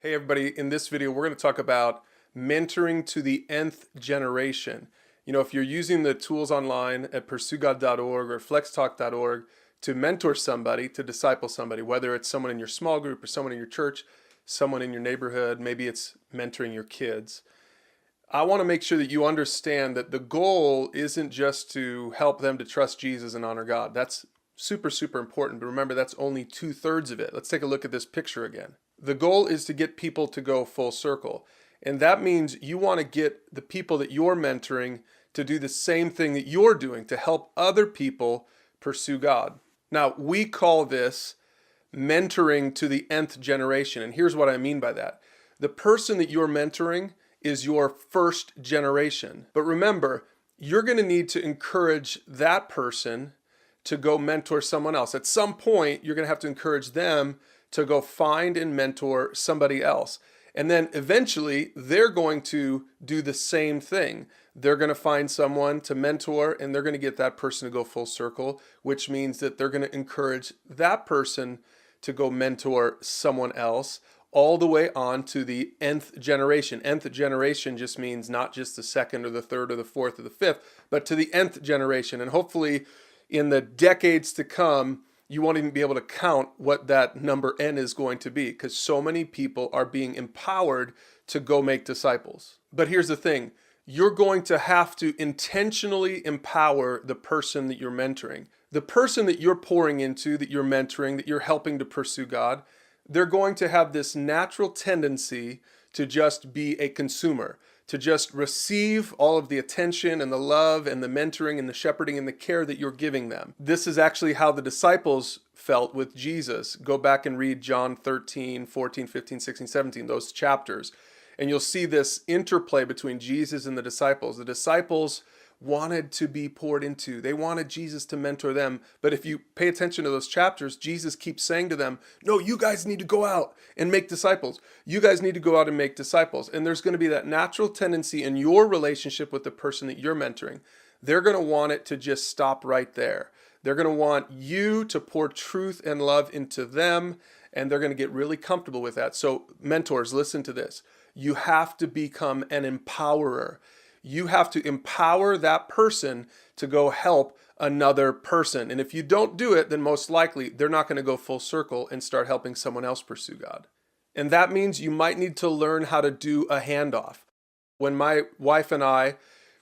Hey everybody, in this video we're going to talk about mentoring to the nth generation. If you're using the tools online at pursuegod.org or flextalk.org to mentor somebody, to disciple somebody, whether it's someone in your small group or someone in your church, someone in your neighborhood, maybe it's mentoring your kids. I want to make sure that you understand that the goal isn't just to help them to trust Jesus and honor God. That's super, super important, but remember that's only 2/3 of it. Let's take a look at this picture again. The goal is to get people to go full circle. And that means you want to get the people that you're mentoring to do the same thing that you're doing to help other people pursue God. Now, we call this mentoring to the nth generation. And here's what I mean by that. The person that you're mentoring is your first generation. But remember, you're going to need to encourage that person to go mentor someone else. At some point, you're going to have to encourage them to go find and mentor somebody else. And then eventually, they're going to do the same thing. They're going to find someone to mentor, and they're going to get that person to go full circle, which means that they're going to encourage that person to go mentor someone else, all the way on to the nth generation. Nth generation just means not just the second or the third or the fourth or the fifth, but to the nth generation. And hopefully, in the decades to come, you won't even be able to count what that number N is going to be, because so many people are being empowered to go make disciples. But here's the thing. You're going to have to intentionally empower the person that you're mentoring. The person that you're pouring into, that you're mentoring, that you're helping to pursue God, they're going to have this natural tendency to just be a consumer, to just receive all of the attention and the love and the mentoring and the shepherding and the care that you're giving them. This is actually how the disciples felt with Jesus. Go back and read John 13, 14, 15, 16, 17, those chapters. And you'll see this interplay between Jesus and the disciples. The disciples wanted to be poured into. They wanted Jesus to mentor them. But if you pay attention to those chapters, Jesus keeps saying to them, no, you guys need to go out and make disciples. You guys need to go out and make disciples. And there's going to be that natural tendency in your relationship with the person that you're mentoring. They're going to want it to just stop right there. They're going to want you to pour truth and love into them, and they're going to get really comfortable with that. So mentors, listen to this. You have to become an empowerer. You have to empower that person to go help another person. And if you don't do it, then most likely they're not going to go full circle and start helping someone else pursue God. And that means you might need to learn how to do a handoff. When my wife and I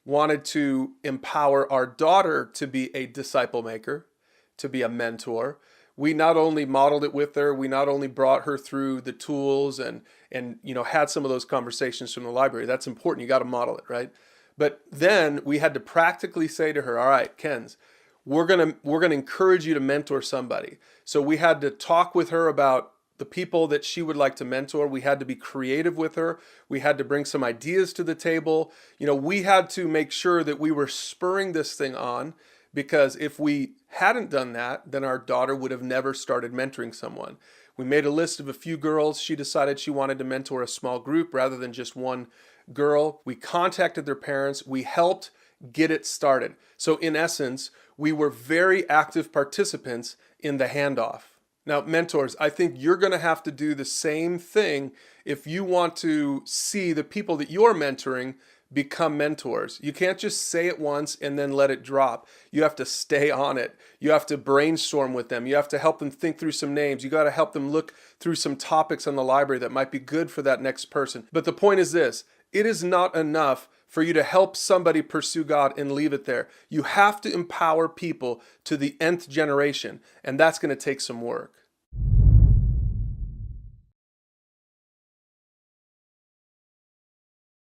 wanted to empower our daughter to be a disciple maker, to be a mentor, we not only modeled it with her, we not only brought her through the tools and had some of those conversations from the library. That's important. You got to model it, right? But then we had to practically say to her, all right, Kenz, we're gonna encourage you to mentor somebody. So we had to talk with her about the people that she would like to mentor. We had to be creative with her. We had to bring some ideas to the table. We had to make sure that we were spurring this thing on, because if we hadn't done that, then our daughter would have never started mentoring someone. We made a list of a few girls. She decided she wanted to mentor a small group rather than just one girl. We contacted their parents. We helped get it started. So in essence, we were very active participants in the handoff. Now, mentors, I think you're going to have to do the same thing if you want to see the people that you're mentoring become mentors. You can't just say it once and then let it drop. You have to stay on it. You have to brainstorm with them. You have to help them think through some names. You got to help them look through some topics on the library that might be good for that next person. But the point is this. It is not enough for you to help somebody pursue God and leave it there. You have to empower people to the nth generation, and that's going to take some work.